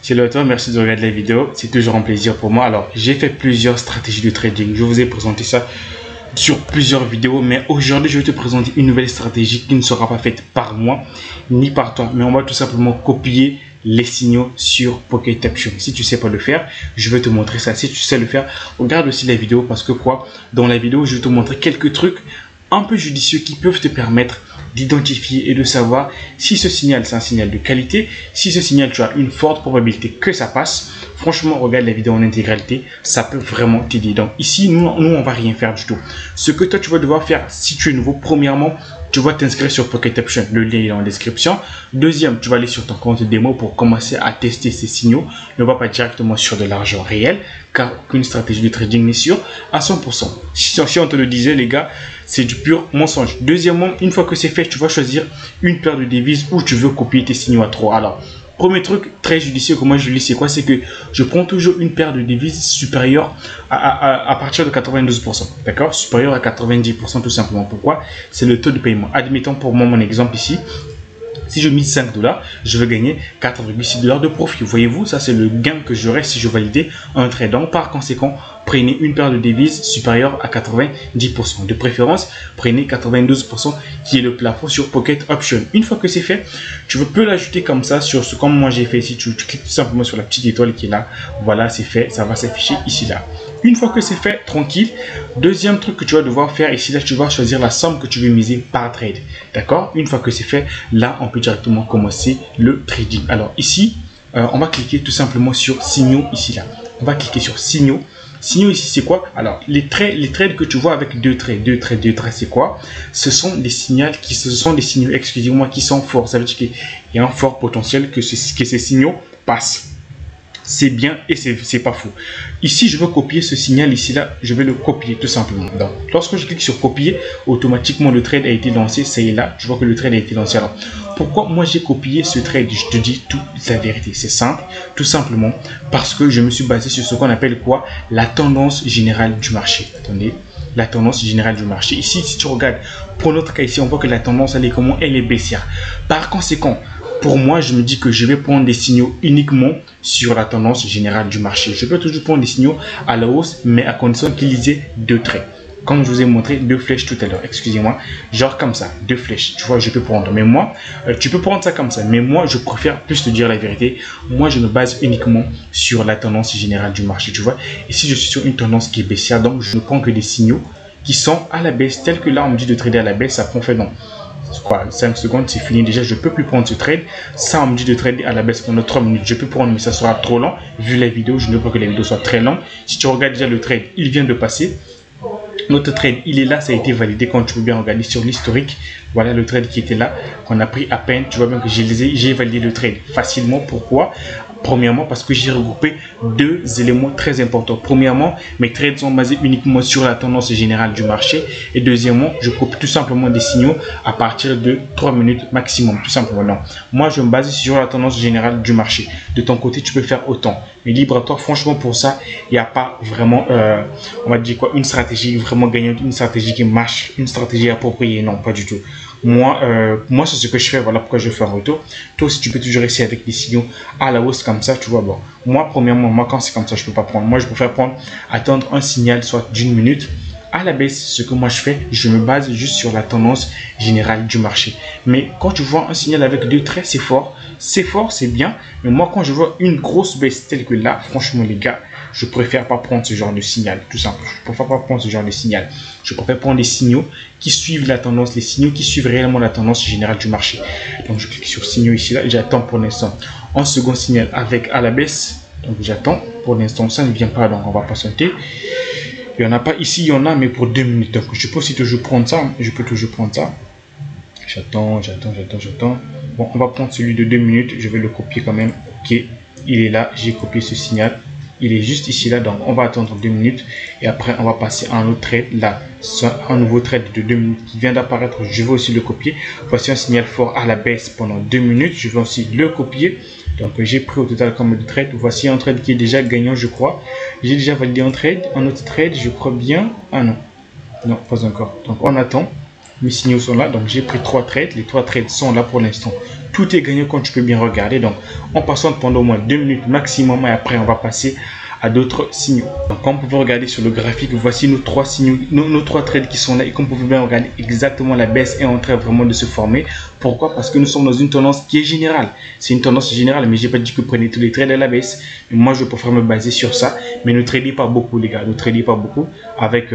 Salut à toi, merci de regarder la vidéo, c'est toujours un plaisir pour moi. Alors, j'ai fait plusieurs stratégies de trading, je vous ai présenté ça sur plusieurs vidéos, mais aujourd'hui, je vais te présenter une nouvelle stratégie qui ne sera pas faite par moi, ni par toi, mais on va tout simplement copier les signaux sur Pocket Option. Si tu sais pas le faire, je vais te montrer ça. Si tu sais le faire, regarde aussi la vidéo parce que dans la vidéo, je vais te montrer quelques trucs un peu judicieux qui peuvent te permettre d'identifier et de savoir si ce signal c'est un signal de qualité, si ce signal tu as une forte probabilité que ça passe. Franchement, regarde la vidéo en intégralité, ça peut vraiment t'aider. Donc ici, nous on va rien faire du tout. Ce que toi tu vas devoir faire si tu es nouveau, premièrement, tu vas t'inscrire sur Pocket Option, le lien est dans la description. Deuxième, tu vas aller sur ton compte démo pour commencer à tester ces signaux. Ne va pas directement sur de l'argent réel, car aucune stratégie de trading n'est sûre à 100%. Si on te le disait, les gars, c'est du pur mensonge. Deuxièmement, une fois que c'est fait, tu vas choisir une paire de devises où tu veux copier tes signaux à 3. Alors, premier truc très judicieux que moi je lis, c'est quoi? C'est que je prends toujours une paire de devises supérieure à partir de 92%. D'accord? Supérieure à 90% tout simplement. Pourquoi? C'est le taux de paiement. Admettons pour moi mon exemple ici. Si je mise 5 $, je vais gagner 4,6 $ de profit. Voyez-vous, ça c'est le gain que j'aurai si je validais un trade. Donc par conséquent, prenez une paire de devises supérieure à 90%. De préférence, prenez 92% qui est le plafond sur Pocket Option. Une fois que c'est fait, tu peux l'ajouter comme ça, comme moi j'ai fait ici. Tu cliques tout simplement sur la petite étoile qui est là. Voilà, c'est fait. Ça va s'afficher ici là. Une fois que c'est fait, tranquille. Deuxième truc que tu vas devoir faire ici là, tu vas choisir la somme que tu veux miser par trade. D'accord? Une fois que c'est fait, là, on peut directement commencer le trading. Alors ici, on va cliquer tout simplement sur signaux ici là. On va cliquer sur signaux. Signaux ici, c'est quoi? Alors, les trades que tu vois avec deux traits, c'est quoi? Ce sont des signaux qui sont forts. Ça veut dire qu'il y a un fort potentiel que ces signaux passent. C'est bien et c'est pas faux. Ici, je veux copier ce signal ici là. Je vais le copier tout simplement. Donc, lorsque je clique sur copier, automatiquement le trade a été lancé. Ça y est là. Je vois que le trade a été lancé. Alors, pourquoi moi j'ai copié ce trade? Je te dis toute la vérité. C'est simple, tout simplement parce que je me suis basé sur ce qu'on appelle quoi? La tendance générale du marché. Attendez. La tendance générale du marché. Ici, si tu regardes, pour notre cas ici, on voit que la tendance, elle est baissière. Par conséquent, pour moi, je me dis que je vais prendre des signaux uniquement sur la tendance générale du marché. Je peux toujours prendre des signaux à la hausse, mais à condition qu'ils aient deux traits. Comme je vous ai montré deux flèches tout à l'heure, excusez-moi, genre comme ça, deux flèches, tu vois, je peux prendre. Mais moi, tu peux prendre ça comme ça, mais moi, je préfère plus te dire la vérité. Moi, je me base uniquement sur la tendance générale du marché, tu vois. Et si je suis sur une tendance qui est baissière, donc je ne prends que des signaux qui sont à la baisse, tels que là, on me dit de trader à la baisse, ça prend fait non. 5 secondes, c'est fini déjà, je peux plus prendre ce trade. Ça, on me dit de trader à la baisse pendant 3 minutes. Je peux prendre, mais ça sera trop long. Vu la vidéo, je ne veux pas que la vidéo soit très longue. Si tu regardes déjà le trade, il vient de passer. Notre trade, il est là, ça a été validé. Quand tu peux bien regarder sur l'historique, voilà le trade qui était là, qu'on a pris à peine. Tu vois bien que j'ai validé le trade facilement. Pourquoi? Premièrement, parce que j'ai regroupé deux éléments très importants. Premièrement, mes trades sont basés uniquement sur la tendance générale du marché. Et deuxièmement, je coupe tout simplement des signaux à partir de 3 minutes maximum. Tout simplement, non. Moi, je me base sur la tendance générale du marché. De ton côté, tu peux faire autant. Mais libre à toi, franchement, pour ça, il n'y a pas vraiment, on va dire quoi, une stratégie vraiment gagnante, une stratégie qui marche, une stratégie appropriée. Non, pas du tout. Moi, c'est ce que je fais. Voilà pourquoi je fais un retour. Toi aussi, tu peux toujours essayer avec des signaux à la hausse comme ça, tu vois. Bon, moi, premièrement, quand c'est comme ça, je peux pas prendre. Moi, je préfère attendre un signal soit d'une minute à la baisse. Ce que moi je fais, je me base juste sur la tendance générale du marché. Mais quand tu vois un signal avec deux traits, c'est fort, c'est bien. Mais moi, quand je vois une grosse baisse telle que là, franchement, les gars, je préfère pas prendre ce genre de signal, tout simplement. Je préfère pas prendre ce genre de signal. Je préfère prendre des signaux qui suivent la tendance, les signaux qui suivent réellement la tendance générale du marché. Donc, je clique sur signaux ici, là. J'attends pour l'instant un second signal avec à la baisse. Donc, j'attends. Pour l'instant, ça ne vient pas, donc on va patienter. Il n'y en a pas ici, il y en a, mais pour 2 minutes. Donc, je peux aussi toujours prendre ça. Je peux toujours prendre ça. J'attends. Bon, on va prendre celui de 2 minutes. Je vais le copier quand même. Ok, il est là. J'ai copié ce signal. Il est juste ici là, donc on va attendre 2 minutes et après on va passer à un autre trade là, un nouveau trade de 2 minutes qui vient d'apparaître. Je vais aussi le copier. Voici un signal fort à la baisse pendant 2 minutes. Je vais aussi le copier. Donc j'ai pris au total comme de trade. Voici un trade qui est déjà gagnant, je crois. J'ai déjà validé un autre trade, je crois bien. Ah non, non, pas encore. Donc on attend. Mes signaux sont là, donc j'ai pris 3 trades. Les 3 trades sont là pour l'instant tout est gagné quand tu peux bien regarder. Donc on patiente pendant au moins 2 minutes maximum et après on va passer à d'autres signaux. Donc comme vous pouvez regarder sur le graphique, voici nos 3 signaux, nos 3 trades qui sont là, et comme vous pouvez bien regarder exactement, la baisse est en train vraiment de se former. Pourquoi? Parce que nous sommes dans une tendance qui est générale. C'est une tendance générale, mais j'ai pas dit que vous prenez tous les trades à la baisse. Mais moi je préfère me baser sur ça, mais ne tradez pas beaucoup les gars, ne tradez pas beaucoup avec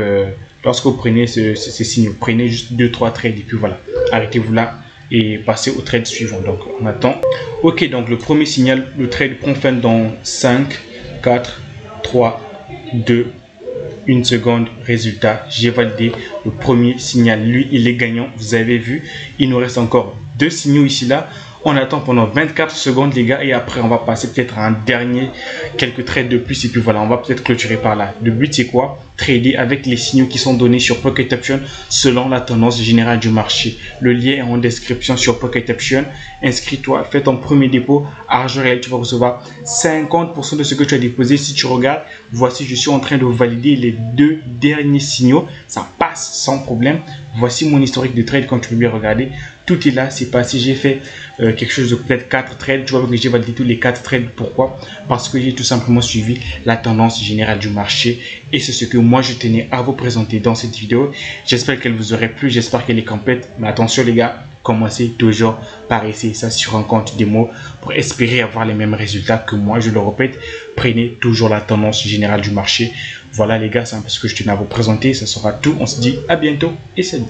lorsque vous prenez ces signaux, prenez juste 2-3 trades et puis voilà, arrêtez-vous là et passez au trade suivant. Donc on attend. Ok, donc le premier signal, le trade prend fin dans 5, 4, 3, 2, 1 seconde. Résultat, j'ai validé le premier signal. Lui, il est gagnant. Vous avez vu, il nous reste encore 2 signaux ici là. On attend pendant 24 secondes les gars et après on va passer peut-être à un dernier, quelques trades de plus et puis voilà, on va peut-être clôturer par là. Le but c'est quoi? Trader avec les signaux qui sont donnés sur Pocket Option selon la tendance générale du marché. Le lien est en description sur Pocket Option. Inscris-toi, fais ton premier dépôt, argent réel, tu vas recevoir 50% de ce que tu as déposé. Si tu regardes, voici, je suis en train de valider les 2 derniers signaux, ça passe sans problème. Voici mon historique de trade, quand tu peux bien regarder, tout est là, c'est passé. J'ai fait quelque chose de peut-être 4 trades, tu vois que j'ai validé tous les 4 trades. Pourquoi? Parce que j'ai tout simplement suivi la tendance générale du marché et c'est ce que moi je tenais à vous présenter dans cette vidéo. J'espère qu'elle vous aurait plu, j'espère qu'elle est complète, mais attention les gars, commencez toujours par essayer ça sur un compte démo pour espérer avoir les mêmes résultats que moi. Je le répète, prenez toujours la tendance générale du marché. Voilà les gars, c'est un peu ce que je tenais à vous présenter, ça sera tout. On se dit à bientôt et salut.